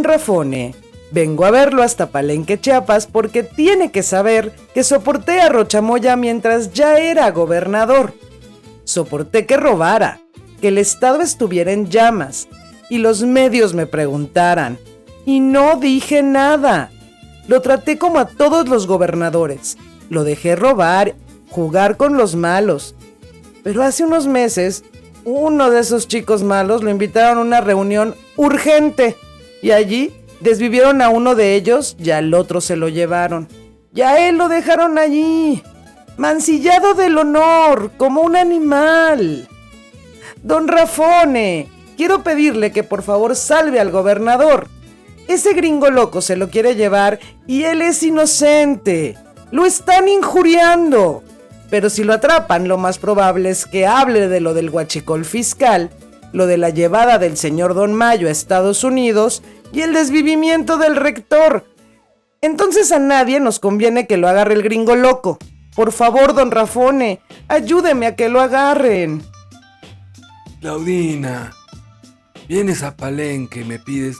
Rafone, vengo a verlo hasta Palenque, Chiapas, porque tiene que saber que soporté a Rocha Moya mientras ya era gobernador. Soporté que robara, que el estado estuviera en llamas y los medios me preguntaran. Y no dije nada. Lo traté como a todos los gobernadores. Lo dejé robar, jugar con los malos. Pero hace unos meses, uno de esos chicos malos lo invitaron a una reunión urgente y allí desvivieron a uno de ellos y al otro se lo llevaron. Y a él lo dejaron allí, mancillado del honor, como un animal. Don Rafone, quiero pedirle que por favor salve al gobernador. Ese gringo loco se lo quiere llevar y él es inocente. Lo están injuriando. Pero si lo atrapan, lo más probable es que hable de lo del huachicol fiscal, lo de la llevada del señor Don Mayo a Estados Unidos y el desvivimiento del rector. Entonces a nadie nos conviene que lo agarre el gringo loco. Por favor, don Rafone, ayúdeme a que lo agarren. Claudina, vienes a Palenque y me pides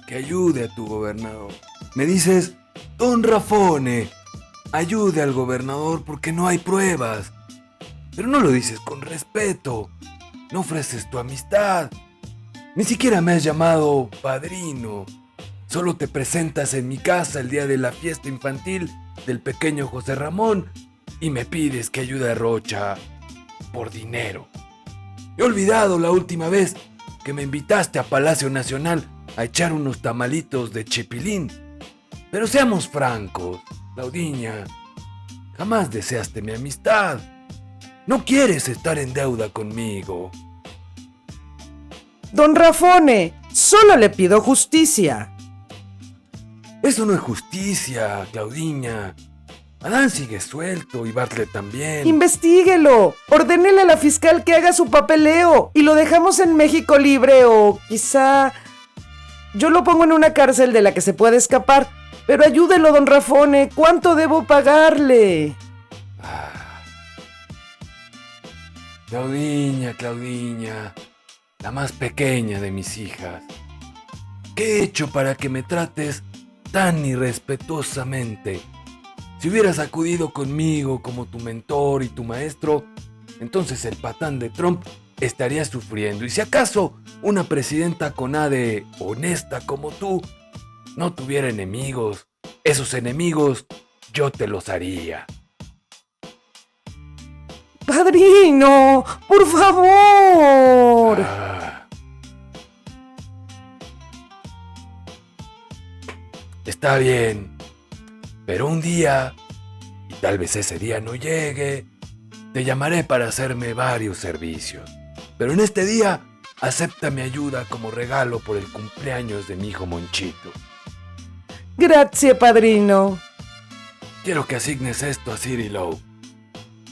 que ayude a tu gobernador. Me dices, don Rafone, ayude al gobernador porque no hay pruebas. Pero no lo dices con respeto. No ofreces tu amistad. Ni siquiera me has llamado padrino. Solo te presentas en mi casa el día de la fiesta infantil del pequeño José Ramón y me pides que ayude a Rocha por dinero. He olvidado la última vez que me invitaste a Palacio Nacional a echar unos tamalitos de chipilín. Pero seamos francos, Claudiña, jamás deseaste mi amistad. No quieres estar en deuda conmigo. Don Rafone, solo le pido justicia. Eso no es justicia, Claudiña. Adán sigue suelto y Bartlett también. Investíguelo. Ordénele a la fiscal que haga su papeleo y lo dejamos en México libre o quizá yo lo pongo en una cárcel de la que se puede escapar. Pero ayúdelo, don Rafone. ¿Cuánto debo pagarle? Claudiña, la más pequeña de mis hijas. ¿Qué he hecho para que me trates tan irrespetuosamente? Si hubieras acudido conmigo como tu mentor y tu maestro, entonces el patán de Trump estaría sufriendo. Y si acaso una presidenta con ADE honesta como tú no tuviera enemigos, esos enemigos yo te los haría. ¡Padrino! ¡Por favor! Está bien, pero un día, y tal vez ese día no llegue, te llamaré para hacerme varios servicios. Pero en este día, acepta mi ayuda como regalo por el cumpleaños de mi hijo Monchito. Gracias, padrino. Quiero que asignes esto a Cirilo.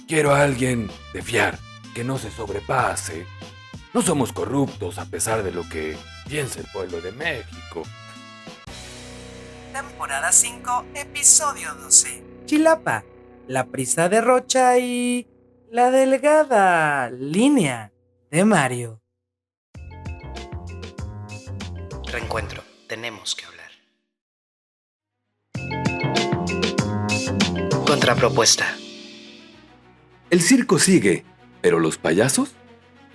Quiero a alguien de fiar, que no se sobrepase. No somos corruptos a pesar de lo que piensa el pueblo de México. Temporada 5, episodio 12. Chilapa, la prisa de Rocha y la delgada línea de Mario. Reencuentro, tenemos que hablar. Contrapropuesta. El circo sigue, pero los payasos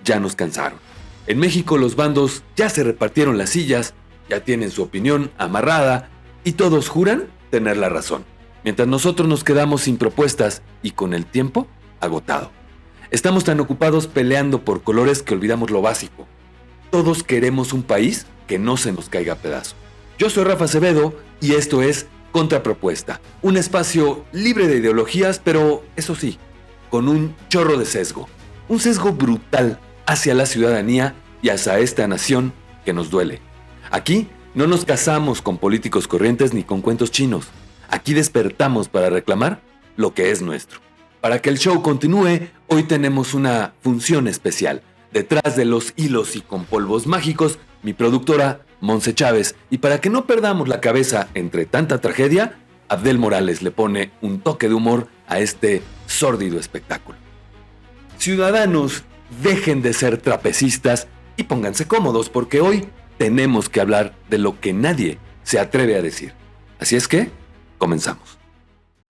ya nos cansaron. En México los bandos ya se repartieron las sillas, ya tienen su opinión amarrada y todos juran tener la razón, mientras nosotros nos quedamos sin propuestas y con el tiempo agotado. Estamos tan ocupados peleando por colores que olvidamos lo básico. Todos queremos un país que no se nos caiga a pedazos. Yo soy Rafa Acevedo y esto es Contrapropuesta, un espacio libre de ideologías, pero eso sí, con un chorro de sesgo. Un sesgo brutal hacia la ciudadanía y hacia esta nación que nos duele. Aquí no nos casamos con políticos corrientes ni con cuentos chinos. Aquí despertamos para reclamar lo que es nuestro. Para que el show continúe, hoy tenemos una función especial. Detrás de los hilos y con polvos mágicos, mi productora Monse Chávez. Y para que no perdamos la cabeza entre tanta tragedia, Abdel Morales le pone un toque de humor a este sórdido espectáculo. Ciudadanos, dejen de ser trapecistas y pónganse cómodos porque hoy tenemos que hablar de lo que nadie se atreve a decir. Así es que, comenzamos.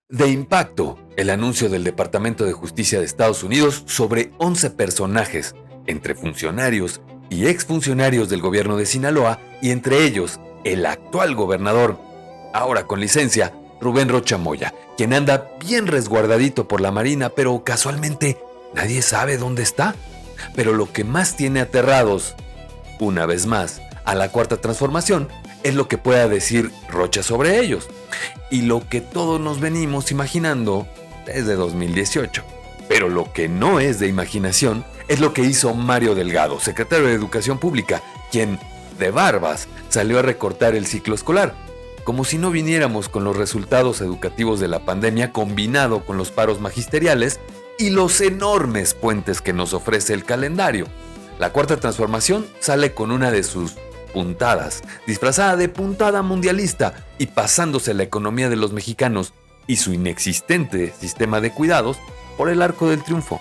De impacto, el anuncio del Departamento de Justicia de Estados Unidos sobre 11 personajes, entre funcionarios y exfuncionarios del gobierno de Sinaloa, y entre ellos, el actual gobernador, ahora con licencia, Rubén Rocha Moya, quien anda bien resguardadito por la Marina, pero casualmente nadie sabe dónde está. Pero lo que más tiene aterrados, una vez más, a la Cuarta Transformación, es lo que pueda decir Rocha sobre ellos, y lo que todos nos venimos imaginando desde 2018. Pero lo que no es de imaginación es lo que hizo Mario Delgado, secretario de Educación Pública, quien, de barbas, salió a recortar el ciclo escolar, como si no viniéramos con los resultados educativos de la pandemia combinado con los paros magisteriales y los enormes puentes que nos ofrece el calendario. La Cuarta Transformación sale con una de sus puntadas, disfrazada de puntada mundialista y pasándose la economía de los mexicanos y su inexistente sistema de cuidados por el arco del triunfo.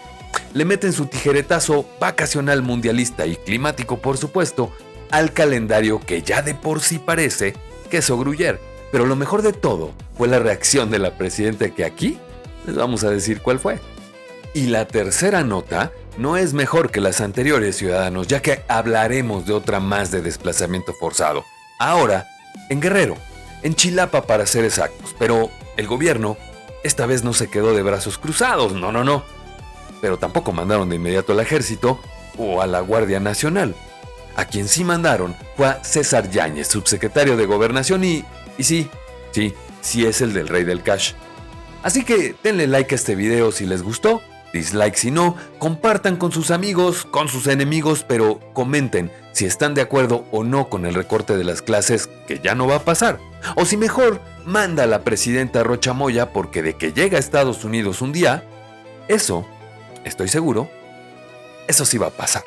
Le meten su tijeretazo vacacional mundialista y climático, por supuesto, al calendario que ya de por sí parece queso gruyere. Pero lo mejor de todo fue la reacción de la presidenta, que aquí les vamos a decir cuál fue. Y la tercera nota no es mejor que las anteriores, ciudadanos, ya que hablaremos de otra más de desplazamiento forzado. Ahora, en Guerrero, en Chilapa para ser exactos, pero el gobierno esta vez no se quedó de brazos cruzados, no. Pero tampoco mandaron de inmediato al ejército o a la Guardia Nacional. A quien sí mandaron fue a César Yáñez, subsecretario de Gobernación, y sí es el del Rey del Cash. Así que denle like a este video si les gustó, dislike si no, compartan con sus amigos, con sus enemigos, pero comenten si están de acuerdo o no con el recorte de las clases, que ya no va a pasar. O si mejor, manda a la presidenta Rocha Moya, porque de que llega a Estados Unidos un día, eso, estoy seguro, eso sí va a pasar.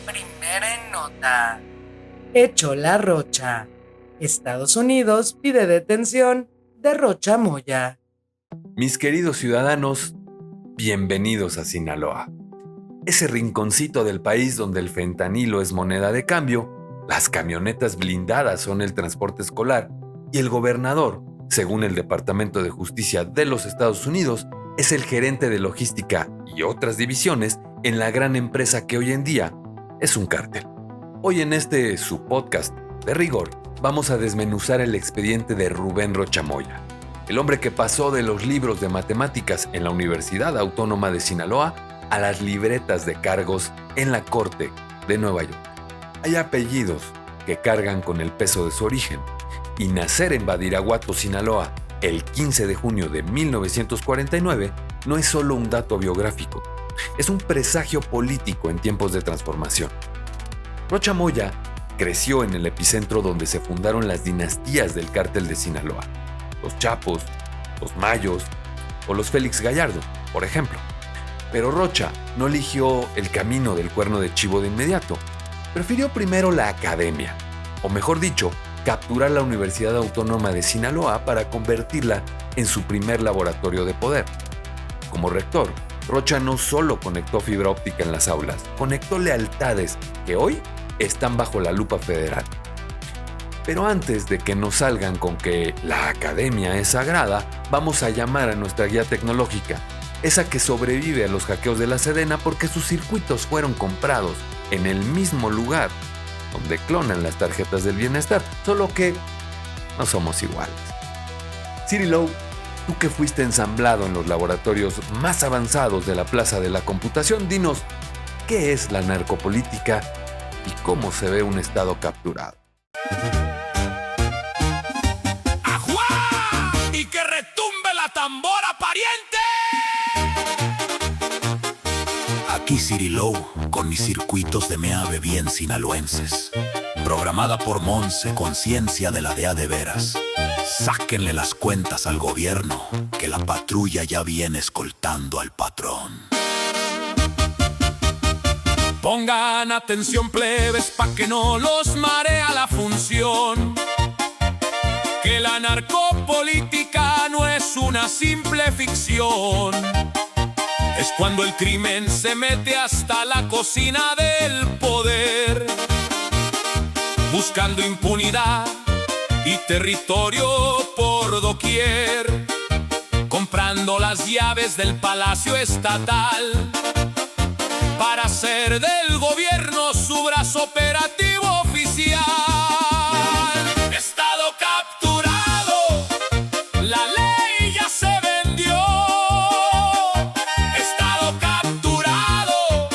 Primera en nota. Hecho la Rocha. Estados Unidos pide detención de Rocha Moya. Mis queridos ciudadanos, bienvenidos a Sinaloa. Ese rinconcito del país donde el fentanilo es moneda de cambio, las camionetas blindadas son el transporte escolar y el gobernador, según el Departamento de Justicia de los Estados Unidos, es el gerente de logística y otras divisiones en la gran empresa que hoy en día es un cártel. Hoy en su podcast de rigor, vamos a desmenuzar el expediente de Rubén Rocha Moya, el hombre que pasó de los libros de matemáticas en la Universidad Autónoma de Sinaloa a las libretas de cargos en la Corte de Nueva York. Hay apellidos que cargan con el peso de su origen, y nacer en Badiraguato, Sinaloa, el 15 de junio de 1949, no es solo un dato biográfico, es un presagio político en tiempos de transformación. Rocha Moya creció en el epicentro donde se fundaron las dinastías del cártel de Sinaloa, los Chapos, los Mayos o los Félix Gallardo, por ejemplo. Pero Rocha no eligió el camino del cuerno de chivo de inmediato. Prefirió primero la academia, o mejor dicho, capturar la Universidad Autónoma de Sinaloa para convertirla en su primer laboratorio de poder. Como rector, Rocha no solo conectó fibra óptica en las aulas, conectó lealtades que hoy están bajo la lupa federal. Pero antes de que nos salgan con que la academia es sagrada, vamos a llamar a nuestra guía tecnológica, esa que sobrevive a los hackeos de la Sedena porque sus circuitos fueron comprados en el mismo lugar donde clonan las tarjetas del bienestar, solo que no somos iguales. Cirilo, tú que fuiste ensamblado en los laboratorios más avanzados de la Plaza de la Computación, dinos, ¿qué es la narcopolítica y cómo se ve un Estado capturado? ¡Ajuá! ¡Y que retumbe la tambora, pariente! Aquí Cirilo, con mis circuitos de meave bien sinaloenses. Programada por Monse, conciencia de la DEA de veras. Sáquenle las cuentas al gobierno, que la patrulla ya viene escoltando al patrón. Pongan atención, plebes, pa' que no los marea la función. Que la narcopolítica no es una simple ficción. Es cuando el crimen se mete hasta la cocina del poder, buscando impunidad y territorio por doquier, comprando las llaves del Palacio Estatal para hacer del gobierno su brazo operativo oficial. Estado capturado, la ley ya se vendió. Estado capturado,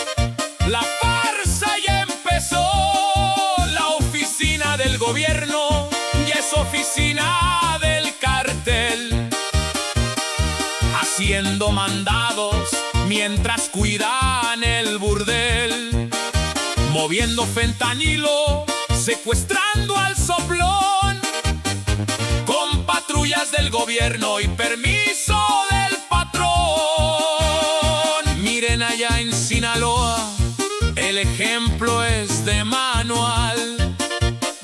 la farsa ya empezó. La oficina del gobierno ya es oficina del cartel, haciendo mandados mientras cuidan el burdel, moviendo fentanilo, secuestrando al soplón, con patrullas del gobierno y permiso del patrón. Miren allá en Sinaloa, el ejemplo es de manual,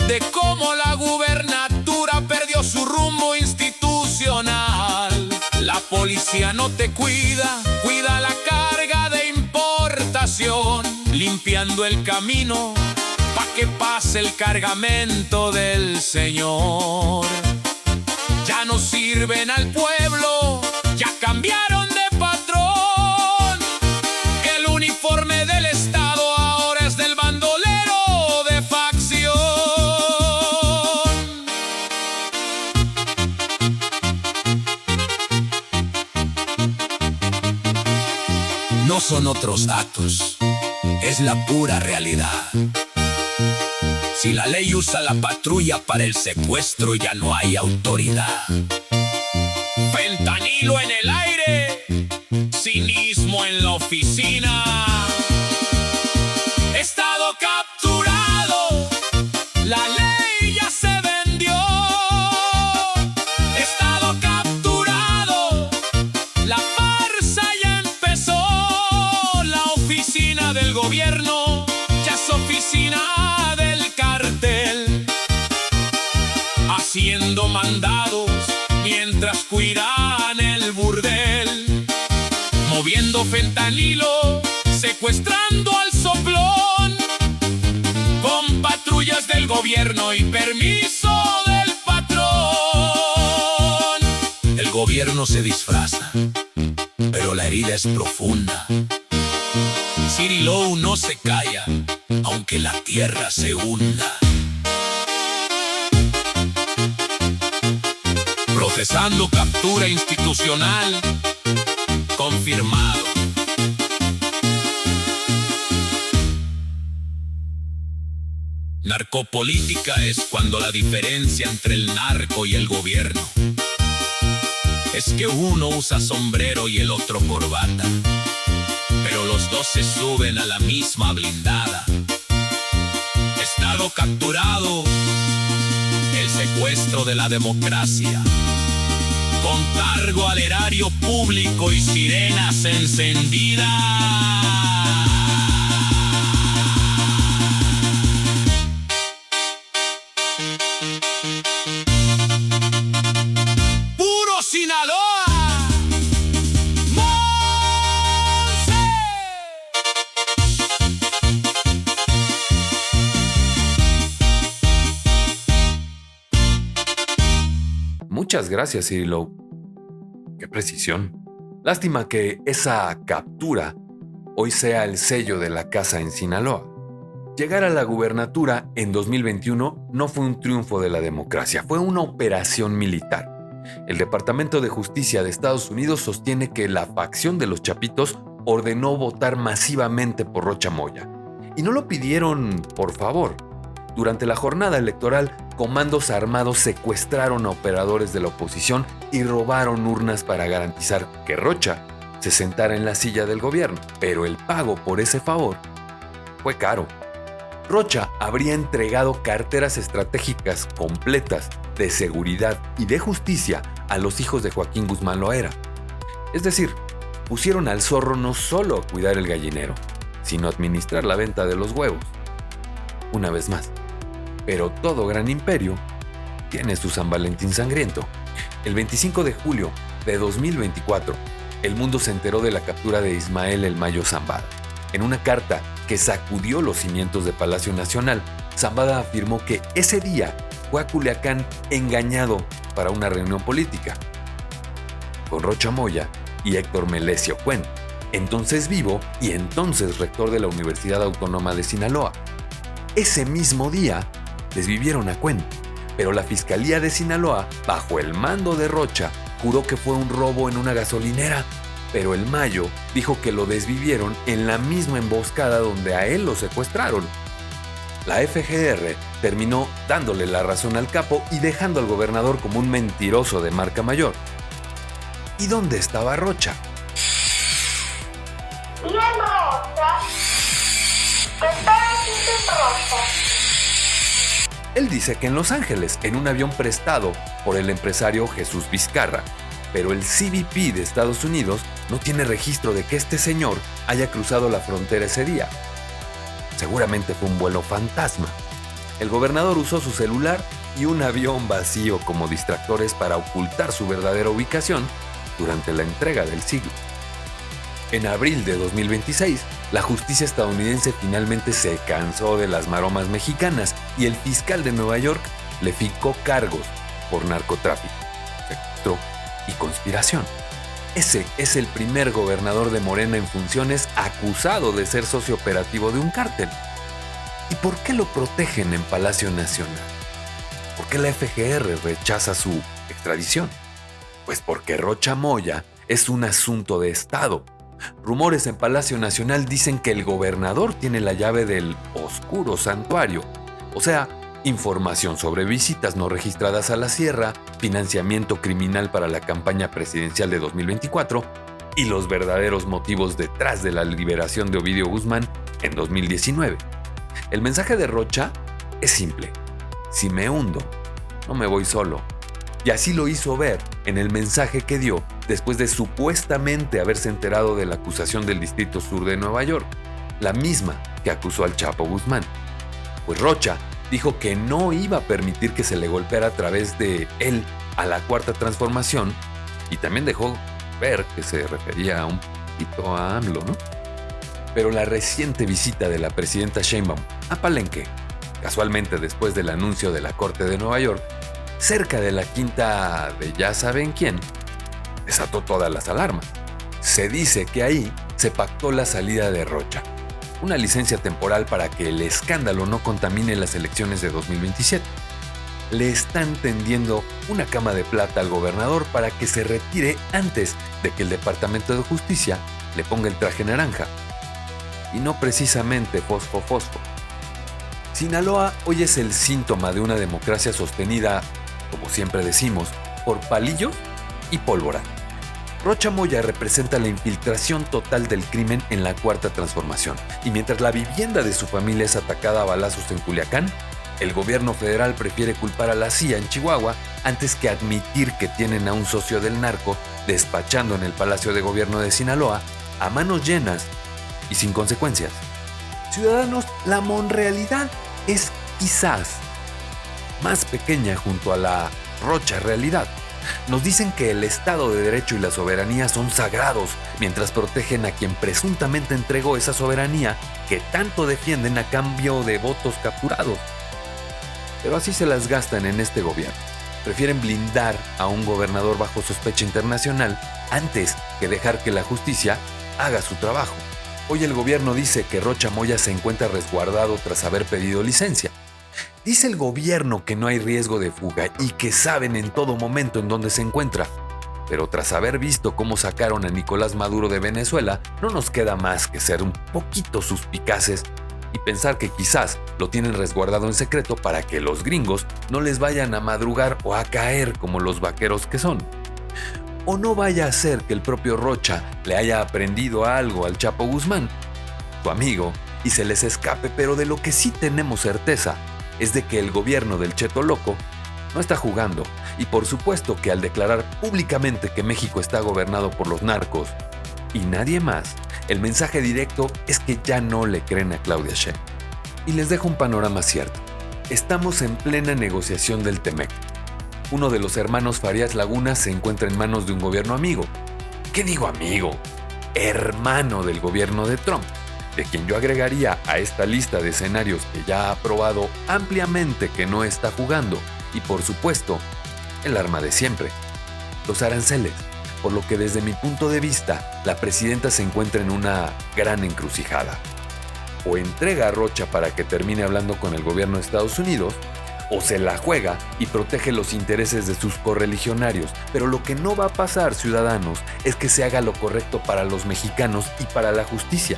de cómo la gubernatura perdió su rumbo institucional. La policía no te cuida, cuida la carga de importación, limpiando el camino pa' que pase el cargamento del Señor. Ya no sirven al pueblo, ya cambiaron de patrón. El uniforme del Estado ahora es del bandolero de facción. No son otros datos, es la pura realidad. Si la ley usa la patrulla para el secuestro, ya no hay autoridad. Fentanilo en el aire, cinismo en la oficina. Estado capturado, la ley ya se vendió. Estado capturado, la farsa ya empezó. La oficina del gobierno ya es oficina del cartel, haciendo mandados mientras cuidan el burdel, moviendo fentanilo, secuestrando al soplón, con patrullas del gobierno y permiso del patrón. El gobierno se disfraza, pero la herida es profunda. Ciri Low no se calla, aunque la tierra se hunda. Procesando captura institucional, confirmado. Narcopolítica es cuando la diferencia entre el narco y el gobierno es que uno usa sombrero y el otro corbata, pero los dos se suben a la misma blindada. Estado capturado, el secuestro de la democracia, con cargo al erario público y sirenas encendidas. ¡Puro Sinaloa! Muchas gracias, Ciri Low. Qué precisión. Lástima que esa captura hoy sea el sello de la casa en Sinaloa. Llegar a la gubernatura en 2021 no fue un triunfo de la democracia, fue una operación militar. El Departamento de Justicia de Estados Unidos sostiene que la facción de los Chapitos ordenó votar masivamente por Rocha Moya. Y no lo pidieron por favor. Durante la jornada electoral, comandos armados secuestraron a operadores de la oposición y robaron urnas para garantizar que Rocha se sentara en la silla del gobierno. Pero el pago por ese favor fue caro. Rocha habría entregado carteras estratégicas completas de seguridad y de justicia a los hijos de Joaquín Guzmán Loera. Es decir, pusieron al zorro no solo a cuidar el gallinero, sino a administrar la venta de los huevos. Una vez más. Pero todo gran imperio tiene su San Valentín sangriento. El 25 de julio de 2024, el mundo se enteró de la captura de Ismael El Mayo Zambada. En una carta que sacudió los cimientos de Palacio Nacional, Zambada afirmó que ese día fue a Culiacán engañado para una reunión política con Rocha Moya y Héctor Melesio Cuen, entonces vivo y entonces rector de la Universidad Autónoma de Sinaloa. Ese mismo día desvivieron a Cuen, pero la Fiscalía de Sinaloa, bajo el mando de Rocha, juró que fue un robo en una gasolinera, pero el Mayo dijo que lo desvivieron en la misma emboscada donde a él lo secuestraron. La FGR terminó dándole la razón al capo y dejando al gobernador como un mentiroso de marca mayor. ¿Y dónde estaba Rocha? Bien, Rocha. ¿Qué está haciendo Rocha? Él dice que en Los Ángeles, en un avión prestado por el empresario Jesús Vizcarra, pero el CBP de Estados Unidos no tiene registro de que este señor haya cruzado la frontera ese día. Seguramente fue un vuelo fantasma. El gobernador usó su celular y un avión vacío como distractores para ocultar su verdadera ubicación durante la entrega del siglo. En abril de 2026, la justicia estadounidense finalmente se cansó de las maromas mexicanas y el fiscal de Nueva York le fincó cargos por narcotráfico, secuestro y conspiración. Ese es el primer gobernador de Morena en funciones acusado de ser socio operativo de un cártel. ¿Y por qué lo protegen en Palacio Nacional? ¿Por qué la FGR rechaza su extradición? Pues porque Rocha Moya es un asunto de Estado. Rumores en Palacio Nacional dicen que el gobernador tiene la llave del oscuro santuario, o sea, información sobre visitas no registradas a la sierra, financiamiento criminal para la campaña presidencial de 2024 y los verdaderos motivos detrás de la liberación de Ovidio Guzmán en 2019. El mensaje de Rocha es simple: si me hundo, no me voy solo. Y así lo hizo ver en el mensaje que dio después de supuestamente haberse enterado de la acusación del Distrito Sur de Nueva York, la misma que acusó al Chapo Guzmán. Pues Rocha dijo que no iba a permitir que se le golpeara a través de él a la Cuarta Transformación y también dejó ver que se refería un poquito a AMLO, ¿no? Pero la reciente visita de la presidenta Sheinbaum a Palenque, casualmente después del anuncio de la Corte de Nueva York, cerca de la quinta de ya saben quién, desató todas las alarmas. Se dice que ahí se pactó la salida de Rocha, una licencia temporal para que el escándalo no contamine las elecciones de 2027. Le están tendiendo una cama de plata al gobernador para que se retire antes de que el Departamento de Justicia le ponga el traje naranja. Y no precisamente fosfo. Sinaloa hoy es el síntoma de una democracia sostenida, como siempre decimos, por palillos y pólvora. Rocha Moya representa la infiltración total del crimen en la Cuarta Transformación. Y mientras la vivienda de su familia es atacada a balazos en Culiacán, el gobierno federal prefiere culpar a la CIA en Chihuahua antes que admitir que tienen a un socio del narco despachando en el Palacio de Gobierno de Sinaloa a manos llenas y sin consecuencias. Ciudadanos, la monrealidad es quizás más pequeña junto a la Rocha realidad. Nos dicen que el Estado de Derecho y la soberanía son sagrados, mientras protegen a quien presuntamente entregó esa soberanía que tanto defienden a cambio de votos capturados. Pero así se las gastan en este gobierno. Prefieren blindar a un gobernador bajo sospecha internacional antes que dejar que la justicia haga su trabajo. Hoy el gobierno dice que Rocha Moya se encuentra resguardado tras haber pedido licencia. Dice el gobierno que no hay riesgo de fuga y que saben en todo momento en dónde se encuentra. Pero tras haber visto cómo sacaron a Nicolás Maduro de Venezuela, no nos queda más que ser un poquito suspicaces y pensar que quizás lo tienen resguardado en secreto para que los gringos no les vayan a madrugar o a caer como los vaqueros que son. O no vaya a ser que el propio Rocha le haya aprendido algo al Chapo Guzmán, tu amigo, y se les escape, pero de lo que sí tenemos certeza es de que el gobierno del Cheto Loco no está jugando, y por supuesto que al declarar públicamente que México está gobernado por los narcos y nadie más, el mensaje directo es que ya no le creen a Claudia Sheinbaum. Y les dejo un panorama cierto. Estamos en plena negociación del Temec. Uno de los hermanos Farías Laguna se encuentra en manos de un gobierno amigo. ¿Qué digo amigo? Hermano del gobierno de Trump, de quien yo agregaría a esta lista de escenarios que ya ha aprobado ampliamente que no está jugando, y por supuesto, el arma de siempre, los aranceles, por lo que desde mi punto de vista, la presidenta se encuentra en una gran encrucijada. O entrega a Rocha para que termine hablando con el gobierno de Estados Unidos, o se la juega y protege los intereses de sus correligionarios. Pero lo que no va a pasar, ciudadanos, es que se haga lo correcto para los mexicanos y para la justicia.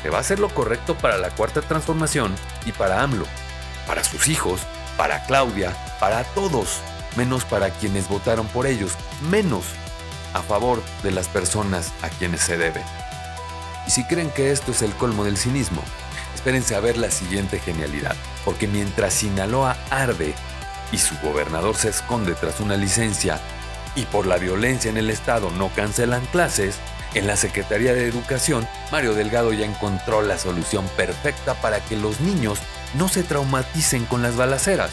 Se va a hacer lo correcto para la Cuarta Transformación y para AMLO, para sus hijos, para Claudia, para todos, menos para quienes votaron por ellos, menos a favor de las personas a quienes se debe. Y si creen que esto es el colmo del cinismo, espérense a ver la siguiente genialidad, porque mientras Sinaloa arde y su gobernador se esconde tras una licencia y por la violencia en el estado no cancelan clases, en la Secretaría de Educación, Mario Delgado ya encontró la solución perfecta para que los niños no se traumaticen con las balaceras.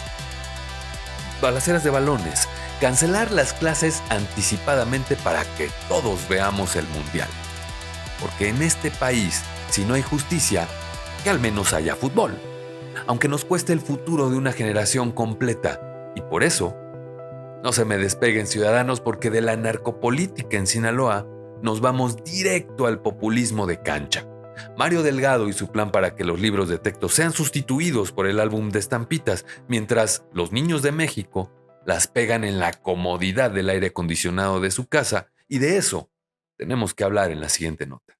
Balaceras de balones, cancelar las clases anticipadamente para que todos veamos el mundial. Porque en este país, si no hay justicia, que al menos haya fútbol, aunque nos cueste el futuro de una generación completa. Y por eso, no se me despeguen ciudadanos, porque de la narcopolítica en Sinaloa nos vamos directo al populismo de cancha. Mario Delgado y su plan para que los libros de texto sean sustituidos por el álbum de estampitas, mientras los niños de México las pegan en la comodidad del aire acondicionado de su casa, y de eso tenemos que hablar en la siguiente nota.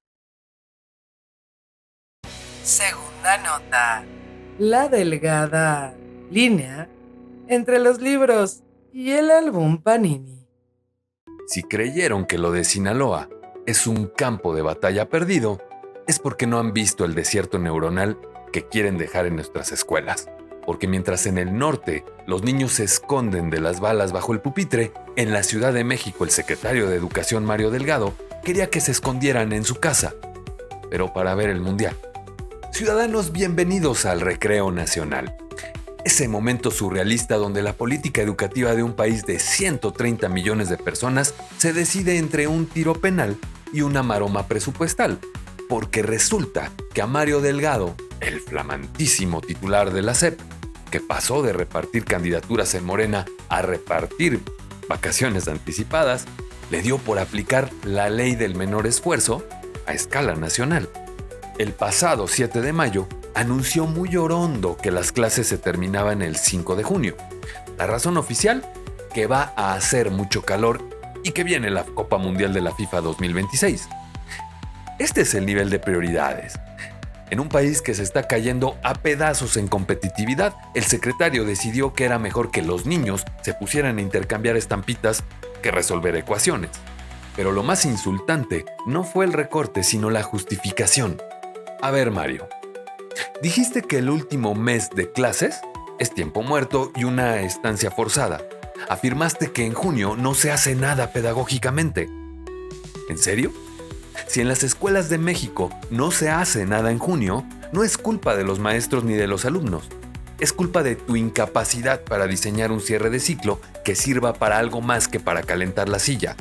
Segunda nota. La delgada línea entre los libros y el álbum Panini. Si creyeron que lo de Sinaloa es un campo de batalla perdido, es porque no han visto el desierto neuronal que quieren dejar en nuestras escuelas. Porque mientras en el norte los niños se esconden de las balas bajo el pupitre, en la Ciudad de México el secretario de Educación Mario Delgado quería que se escondieran en su casa, pero para ver el mundial. Ciudadanos, bienvenidos al Recreo Nacional. Ese momento surrealista donde la política educativa de un país de 130 millones de personas se decide entre un tiro penal y una maroma presupuestal. Porque resulta que a Mario Delgado, el flamantísimo titular de la SEP, que pasó de repartir candidaturas en Morena a repartir vacaciones anticipadas, le dio por aplicar la ley del menor esfuerzo a escala nacional. El pasado 7 de mayo anunció muy orondo que las clases se terminaban el 5 de junio. La razón oficial, que va a hacer mucho calor y que viene la Copa Mundial de la FIFA 2026. Este es el nivel de prioridades. En un país que se está cayendo a pedazos en competitividad, el secretario decidió que era mejor que los niños se pusieran a intercambiar estampitas que resolver ecuaciones. Pero lo más insultante no fue el recorte, sino la justificación. A ver, Mario, dijiste que el último mes de clases es tiempo muerto y una estancia forzada. Afirmaste que en junio no se hace nada pedagógicamente. ¿En serio? Si en las escuelas de México no se hace nada en junio, no es culpa de los maestros ni de los alumnos. Es culpa de tu incapacidad para diseñar un cierre de ciclo que sirva para algo más que para calentar la silla.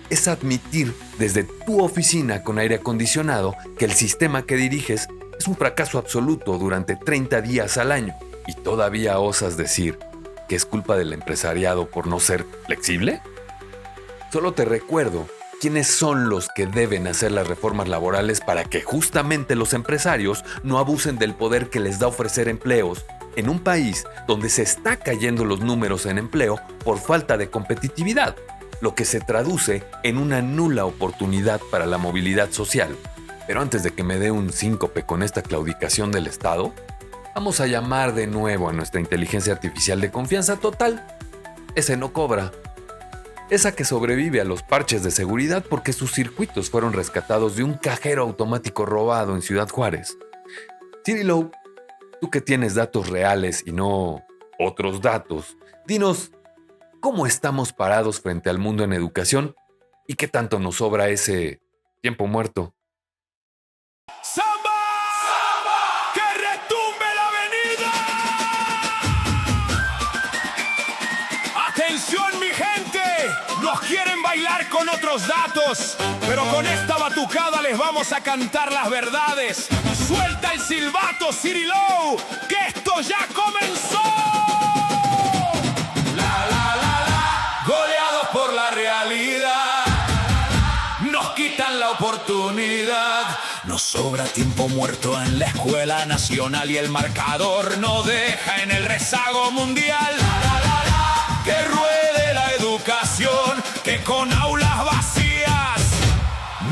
Es admitir desde tu oficina con aire acondicionado que el sistema que diriges es un fracaso absoluto durante 30 días al año. ¿Y todavía osas decir que es culpa del empresariado por no ser flexible? Solo te recuerdo quiénes son los que deben hacer las reformas laborales para que justamente los empresarios no abusen del poder que les da ofrecer empleos en un país donde se está cayendo los números en empleo por falta de competitividad, lo que se traduce en una nula oportunidad para la movilidad social. Pero antes de que me dé un síncope con esta claudicación del Estado, vamos a llamar de nuevo a nuestra inteligencia artificial de confianza total. Ese no cobra. Esa que sobrevive a los parches de seguridad porque sus circuitos fueron rescatados de un cajero automático robado en Ciudad Juárez. Cirilo, tú que tienes datos reales y no otros datos, dinos cómo estamos parados frente al mundo en educación y qué tanto nos sobra ese tiempo muerto. ¡Samba! ¡Samba! ¡Que retumbe la avenida! ¡Atención, mi gente! ¡Nos quieren bailar! bailar con otros datos, pero con esta batucada les vamos a cantar las verdades. Suelta el silbato, Cirilo, que esto ya comenzó. Goleados por la realidad, nos quitan la oportunidad. Nos sobra tiempo muerto en la escuela nacional y el marcador no deja en el rezago mundial. Que ruede la educación, que con aulas vacías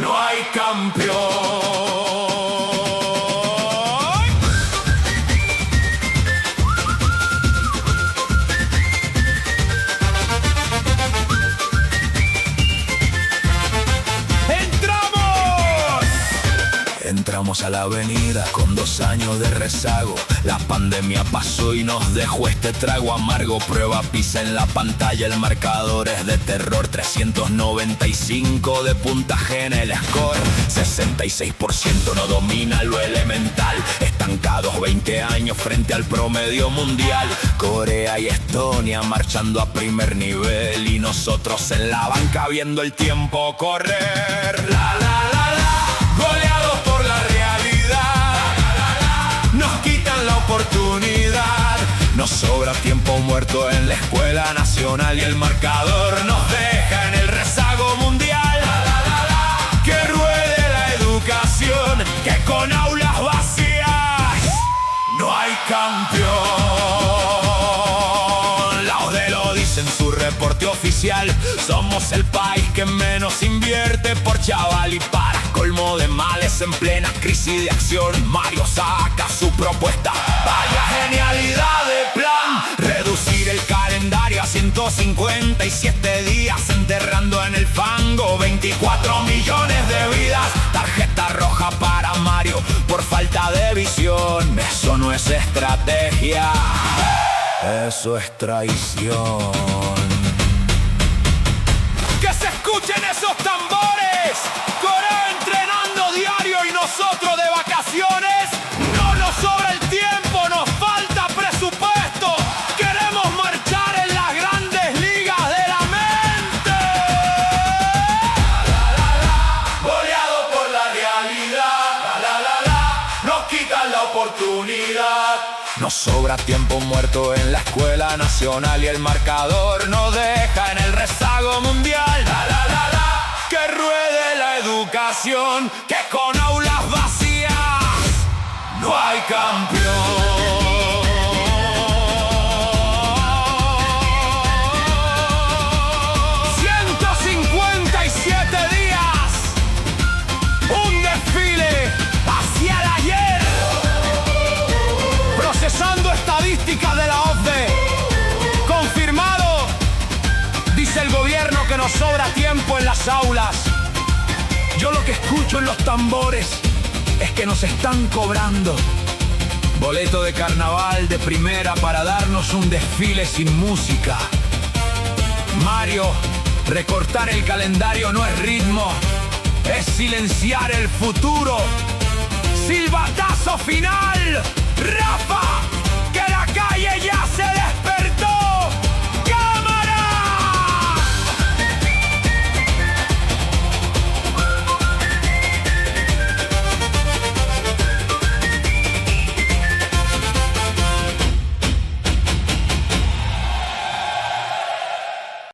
no hay campeón. Entramos a la avenida con 2 años de rezago. La pandemia pasó y nos dejó este trago amargo. Prueba PISA en la pantalla, el marcador es de terror. 395 de puntaje en el score. 66% no domina lo elemental. Estancados 20 años frente al promedio mundial. Corea y Estonia marchando a primer nivel y nosotros en la banca viendo el tiempo correr. Goleados por la realidad, nos quitan la oportunidad. Nos sobra tiempo muerto en la escuela nacional y el marcador nos deja en el rezago mundial. Que ruede la educación, que con aulas vacías no hay campeón. La ODE lo dice en su reporte oficial. Somos el país que menos invierte por chaval y para colmo de males en plena crisis de acción. Mario saca su propuesta, vaya genialidad de plan. Reducir el calendario a 157 días, enterrando en el fango 24 millones de vidas. Tarjeta roja para Mario por falta de visión. Eso no es estrategia, eso es traición. ¡Que se escuchen esos tambores! Corea entrenando diario y nosotros de vacaciones. No nos sobra el tiempo, nos falta presupuesto. Queremos marchar en las grandes ligas de la mente. Goleado por la realidad. Nos quitan la oportunidad. Nos sobra tiempo muerto en la escuela nacional y el marcador nos deja en el rezago mundial. Que ruede la educación, que con aulas vacías no hay campeón. 157 días, un desfile hacia el ayer. Procesando estadísticas de la OCDE, confirmado, dice el gobierno que nos sobra tiempo en las aulas. Yo lo que escucho en los tambores es que nos están cobrando boleto de carnaval de primera para darnos un desfile sin música. Mario, recortar el calendario no es ritmo, es silenciar el futuro. Silbatazo final, Rafa, que la calle ya se despertó. ¡Cámara!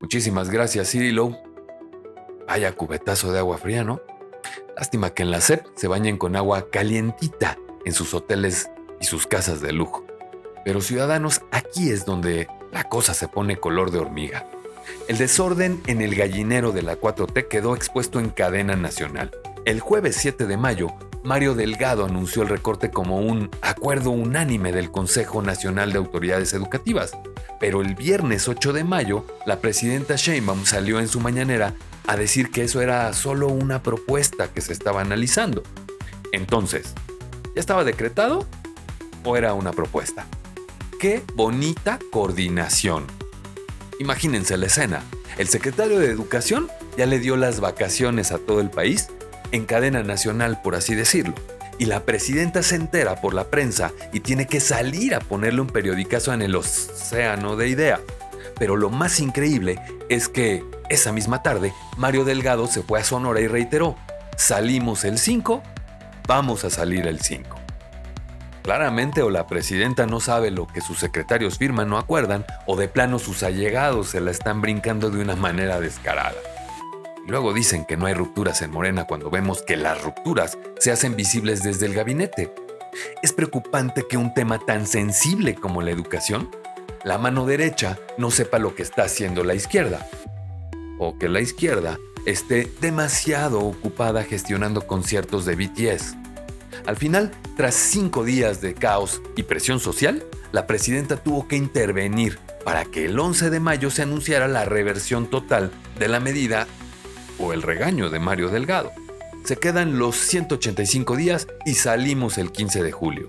Muchísimas gracias, Cirilo. Vaya cubetazo de agua fría, ¿no? Lástima que en la SEP se bañen con agua calientita en sus hoteles y sus casas de lujo. Pero ciudadanos, aquí es donde la cosa se pone color de hormiga. El desorden en el gallinero de la 4T quedó expuesto en cadena nacional. El jueves 7 de mayo, Mario Delgado anunció el recorte como un acuerdo unánime del Consejo Nacional de Autoridades Educativas. Pero el viernes 8 de mayo, la presidenta Sheinbaum salió en su mañanera a decir que eso era solo una propuesta que se estaba analizando. Entonces, ¿ya estaba decretado o era una propuesta? ¡Qué bonita coordinación! Imagínense la escena. El secretario de Educación ya le dio las vacaciones a todo el país, en cadena nacional, por así decirlo. Y la presidenta se entera por la prensa y tiene que salir a ponerle un periodicazo en el océano de ideas. Pero lo más increíble es que Esa misma tarde, Mario Delgado se fue a Sonora y reiteró: salimos el 5, vamos a salir el 5. Claramente o la presidenta no sabe lo que sus secretarios firman o acuerdan, o de plano sus allegados se la están brincando de una manera descarada. Y luego dicen que no hay rupturas en Morena cuando vemos que las rupturas se hacen visibles desde el gabinete. Es preocupante que un tema tan sensible como la educación, la mano derecha no sepa lo que está haciendo la izquierda, o que la izquierda esté demasiado ocupada gestionando conciertos de BTS. Al final, tras 5 días de caos y presión social, la presidenta tuvo que intervenir para que el 11 de mayo se anunciara la reversión total de la medida o el regaño de Mario Delgado. Se quedan los 185 días y salimos el 15 de julio.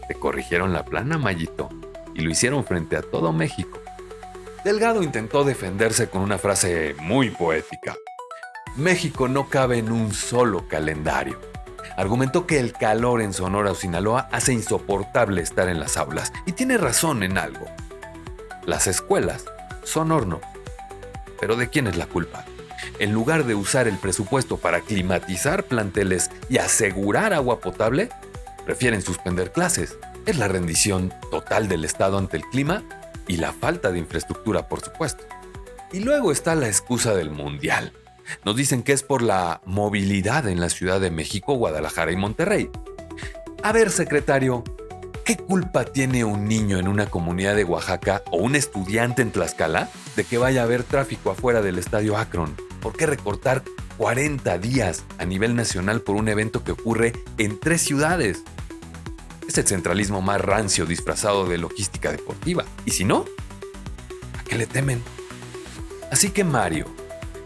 Te corrigieron la plana, Mayito, y lo hicieron frente a todo México. Delgado intentó defenderse con una frase muy poética: México no cabe en un solo calendario. Argumentó que el calor en Sonora o Sinaloa hace insoportable estar en las aulas, y tiene razón en algo. Las escuelas son hornos. ¿Pero de quién es la culpa? En lugar de usar el presupuesto para climatizar planteles y asegurar agua potable, prefieren suspender clases. Es la rendición total del Estado ante el clima y la falta de infraestructura, por supuesto. Y luego está la excusa del Mundial. Nos dicen que es por la movilidad en la Ciudad de México, Guadalajara y Monterrey. A ver, secretario, ¿qué culpa tiene un niño en una comunidad de Oaxaca o un estudiante en Tlaxcala de que vaya a haber tráfico afuera del Estadio Akron? ¿Por qué recortar 40 días a nivel nacional por un evento que ocurre en 3 ciudades? Es el centralismo más rancio disfrazado de logística deportiva. Y si no, ¿a qué le temen? Así que, Mario,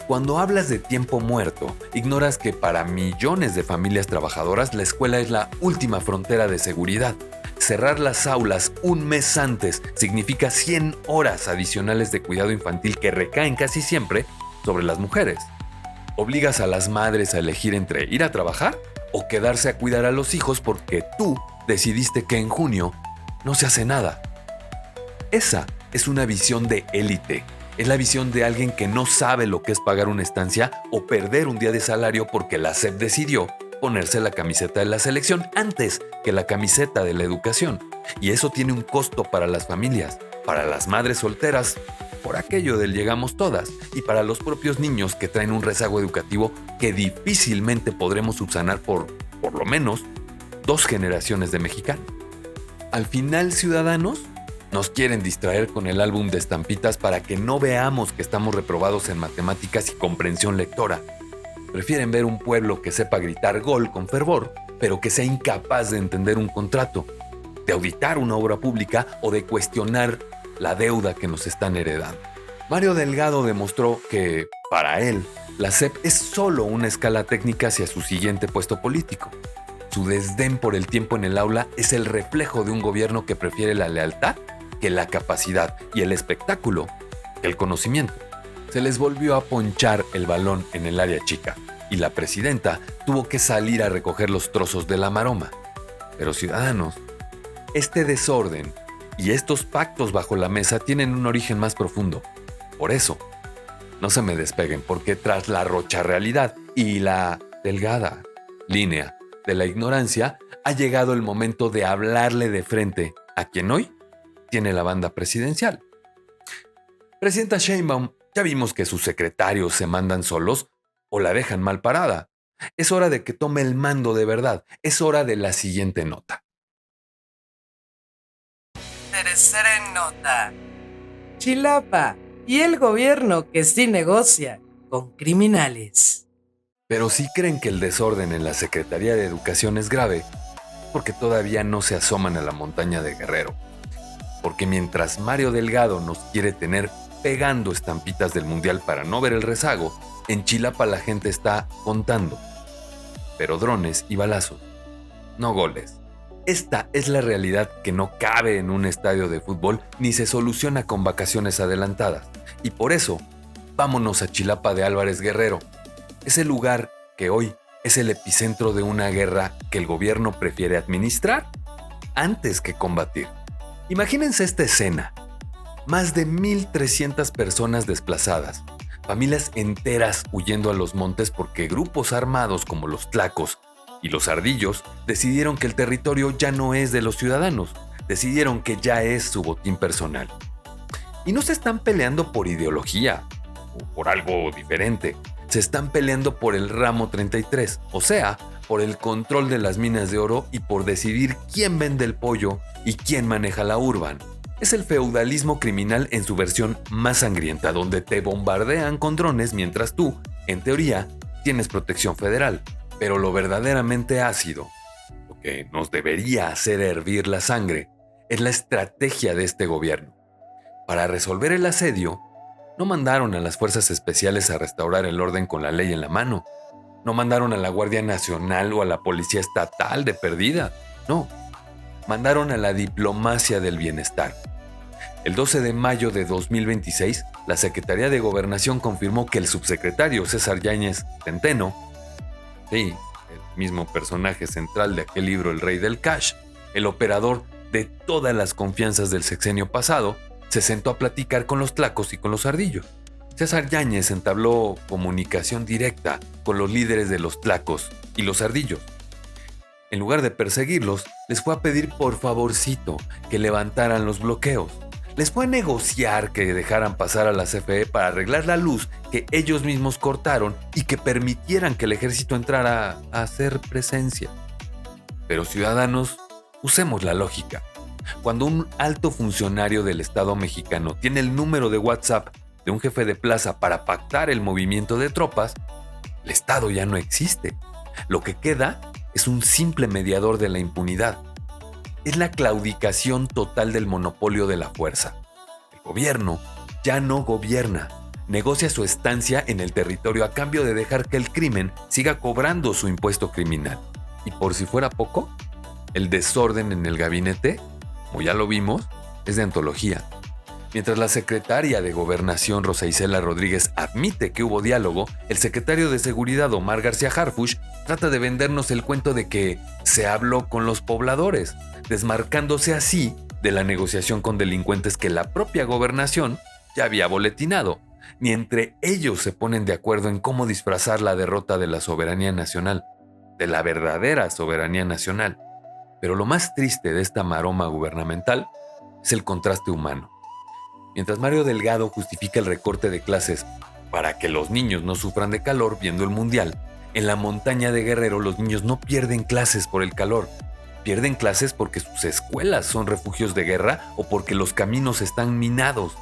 cuando hablas de tiempo muerto, ignoras que para millones de familias trabajadoras la escuela es la última frontera de seguridad. Cerrar las aulas un mes antes significa 100 horas adicionales de cuidado infantil que recaen casi siempre sobre las mujeres. Obligas a las madres a elegir entre ir a trabajar o quedarse a cuidar a los hijos porque tú decidiste que en junio no se hace nada. Esa es una visión de élite. Es la visión de alguien que no sabe lo que es pagar una estancia o perder un día de salario porque la SEP decidió ponerse la camiseta de la selección antes que la camiseta de la educación. Y eso tiene un costo para las familias, para las madres solteras, por aquello del llegamos todas, y para los propios niños que traen un rezago educativo que difícilmente podremos subsanar por lo menos 2 generaciones de mexicanos. Al final, ciudadanos, nos quieren distraer con el álbum de estampitas para que no veamos que estamos reprobados en matemáticas y comprensión lectora. Prefieren ver un pueblo que sepa gritar gol con fervor, pero que sea incapaz de entender un contrato, de auditar una obra pública o de cuestionar la deuda que nos están heredando. Mario Delgado demostró que, para él, la SEP es solo una escala técnica hacia su siguiente puesto político. Su desdén por el tiempo en el aula es el reflejo de un gobierno que prefiere la lealtad que la capacidad y el espectáculo que el conocimiento. Se les volvió a ponchar el balón en el área chica y la presidenta tuvo que salir a recoger los trozos de la maroma. Pero, ciudadanos, este desorden y estos pactos bajo la mesa tienen un origen más profundo. Por eso, no se me despeguen, porque tras la rocha realidad y la delgada línea de la ignorancia, ha llegado el momento de hablarle de frente a quien hoy tiene la banda presidencial. Presidenta Sheinbaum, ya vimos que sus secretarios se mandan solos o la dejan mal parada. Es hora de que tome el mando de verdad. Es hora de la siguiente nota. Tercera nota. Chilapa y el gobierno que sí negocia con criminales. Pero si creen que el desorden en la Secretaría de Educación es grave, porque todavía no se asoman a la montaña de Guerrero. Porque mientras Mario Delgado nos quiere tener pegando estampitas del Mundial para no ver el rezago, en Chilapa la gente está contando. Pero drones y balazos, no goles. Esta es la realidad que no cabe en un estadio de fútbol ni se soluciona con vacaciones adelantadas. Y por eso, vámonos a Chilapa de Álvarez Guerrero. Es el lugar que hoy es el epicentro de una guerra que el gobierno prefiere administrar antes que combatir. Imagínense esta escena. Más de 1,300 personas desplazadas, Familias enteras huyendo a los montes porque grupos armados como los tlacos y los ardillos decidieron que el territorio ya no es de los ciudadanos, decidieron que ya es su botín personal. Y no se están peleando por ideología o por algo diferente, se están peleando por el ramo 33, o sea, por el control de las minas de oro y por decidir quién vende el pollo y quién maneja la urban. Es el feudalismo criminal en su versión más sangrienta, donde te bombardean con drones mientras tú, en teoría, tienes protección federal. Pero lo verdaderamente ácido, lo que nos debería hacer hervir la sangre, es la estrategia de este gobierno. Para resolver el asedio, no mandaron a las fuerzas especiales a restaurar el orden con la ley en la mano. No mandaron a la Guardia Nacional o a la Policía Estatal de perdida. No, mandaron a la diplomacia del bienestar. El 12 de mayo de 2026, la Secretaría de Gobernación confirmó que el subsecretario César Yáñez Centeno, sí, el mismo personaje central de aquel libro El Rey del Cash, el operador de todas las confianzas del sexenio pasado, se sentó a platicar con los tlacos y con los ardillos. César Yáñez entabló comunicación directa con los líderes de los tlacos y los ardillos. En lugar de perseguirlos, les fue a pedir por favorcito que levantaran los bloqueos. Les fue a negociar que dejaran pasar a la CFE para arreglar la luz que ellos mismos cortaron y que permitieran que el ejército entrara a hacer presencia. Pero ciudadanos, usemos la lógica. Cuando un alto funcionario del Estado mexicano tiene el número de WhatsApp de un jefe de plaza para pactar el movimiento de tropas, el Estado ya no existe. Lo que queda es un simple mediador de la impunidad. Es la claudicación total del monopolio de la fuerza. El gobierno ya no gobierna. Negocia su estancia en el territorio a cambio de dejar que el crimen siga cobrando su impuesto criminal. Y por si fuera poco, el desorden en el gabinete, como ya lo vimos, es de antología. Mientras la secretaria de Gobernación Rosa Isela Rodríguez admite que hubo diálogo, el secretario de Seguridad Omar García Harfuch trata de vendernos el cuento de que se habló con los pobladores, desmarcándose así de la negociación con delincuentes que la propia gobernación ya había boletinado. Ni entre ellos se ponen de acuerdo en cómo disfrazar la derrota de la soberanía nacional, de la verdadera soberanía nacional. Pero lo más triste de esta maroma gubernamental es el contraste humano. Mientras Mario Delgado justifica el recorte de clases para que los niños no sufran de calor viendo el mundial, en la montaña de Guerrero los niños no pierden clases por el calor, pierden clases porque sus escuelas son refugios de guerra o porque los caminos están minados.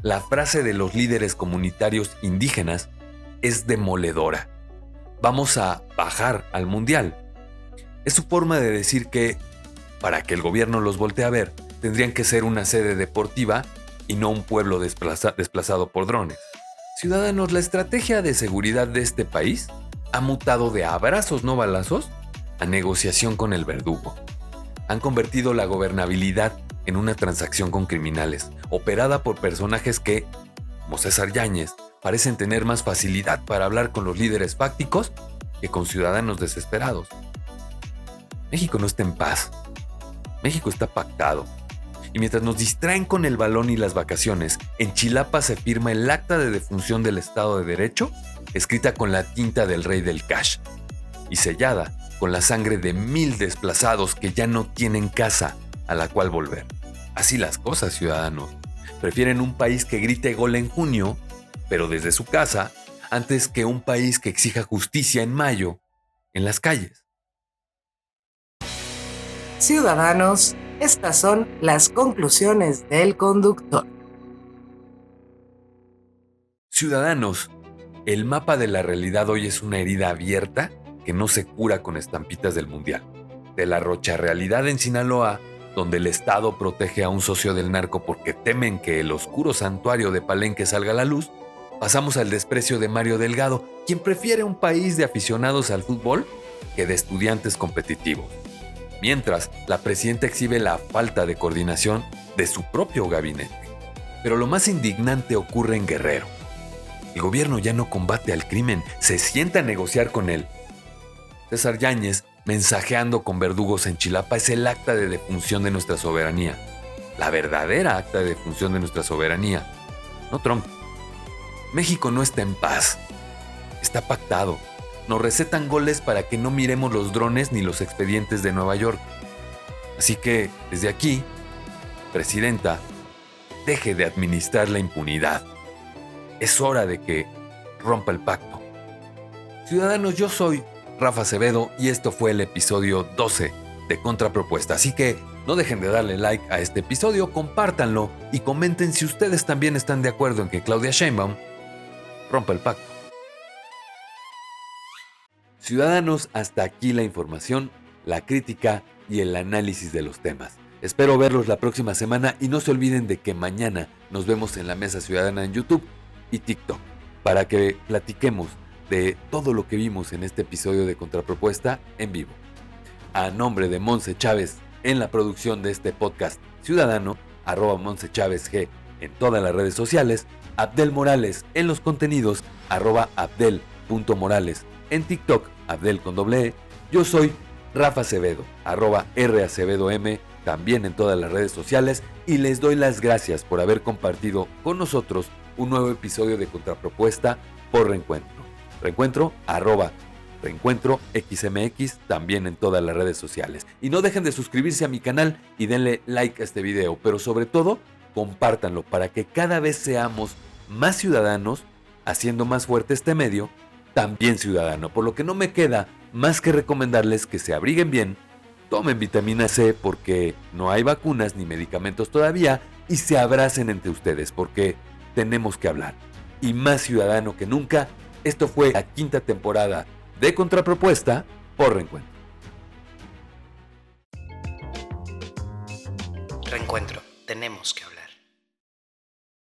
La frase de los líderes comunitarios indígenas es demoledora. Vamos a bajar al mundial. Es su forma de decir que, para que el gobierno los voltee a ver, tendrían que ser una sede deportiva y no un pueblo desplazado por drones. Ciudadanos, la estrategia de seguridad de este país ha mutado de abrazos no balazos a negociación con el verdugo. Han convertido la gobernabilidad en una transacción con criminales, operada por personajes que, como César Yáñez, parecen tener más facilidad para hablar con los líderes fácticos que con ciudadanos desesperados. México no está en paz. México está pactado. Y mientras nos distraen con el balón y las vacaciones, en Chilapa se firma el acta de defunción del Estado de Derecho, escrita con la tinta del Rey del Cash y sellada con la sangre de 1000 desplazados que ya no tienen casa a la cual volver. Así las cosas, ciudadanos. Prefieren un país que grite gol en junio, pero desde su casa, antes que un país que exija justicia en mayo en las calles. Ciudadanos, estas son las conclusiones del conductor. Ciudadanos, el mapa de la realidad hoy es una herida abierta que no se cura con estampitas del mundial. De la rocharrealidad en Sinaloa, donde el Estado protege a un socio del narco porque temen que el oscuro santuario de Palenque salga a la luz, pasamos al desprecio de Mario Delgado, quien prefiere un país de aficionados al fútbol que de estudiantes competitivos. Mientras, la presidenta exhibe la falta de coordinación de su propio gabinete. Pero lo más indignante ocurre en Guerrero. El gobierno ya no combate al crimen, se sienta a negociar con él. César Yáñez, mensajeando con verdugos en Chilapa, es el acta de defunción de nuestra soberanía. La verdadera acta de defunción de nuestra soberanía, no Trump. México no está en paz. Está pactado. Nos recetan goles para que no miremos los drones ni los expedientes de Nueva York. Así que, desde aquí, Presidenta, deje de administrar la impunidad. Es hora de que rompa el pacto. Ciudadanos, yo soy Rafa Acevedo y esto fue el episodio 12 de Contrapropuesta. Así que no dejen de darle like a este episodio, compártanlo y comenten si ustedes también están de acuerdo en que Claudia Sheinbaum rompa el pacto. Ciudadanos, hasta aquí la información, la crítica y el análisis de los temas. Espero verlos la próxima semana y no se olviden de que mañana nos vemos en la Mesa Ciudadana en YouTube y TikTok para que platiquemos de todo lo que vimos en este episodio de Contrapropuesta en vivo. A nombre de Monse Chávez en la producción de este podcast ciudadano, @MonseChávez G en todas las redes sociales, Abdel Morales en los contenidos, @Abdel.Morales en TikTok, Abdel con doble E. Yo soy Rafa Acevedo, @RAcevedoM, también en todas las redes sociales, y les doy las gracias por haber compartido con nosotros un nuevo episodio de Contrapropuesta por Reencuentro. Reencuentro, @Reencuentro XMX, también en todas las redes sociales. Y no dejen de suscribirse a mi canal y denle like a este video, pero sobre todo, compártanlo para que cada vez seamos más ciudadanos, haciendo más fuerte este medio, también ciudadano. Por lo que no me queda más que recomendarles que se abriguen bien, tomen vitamina C porque no hay vacunas ni medicamentos todavía, y se abracen entre ustedes porque tenemos que hablar. Y más ciudadano que nunca, esto fue la 5ª temporada de Contrapropuesta por Reencuentro. Reencuentro, tenemos que hablar.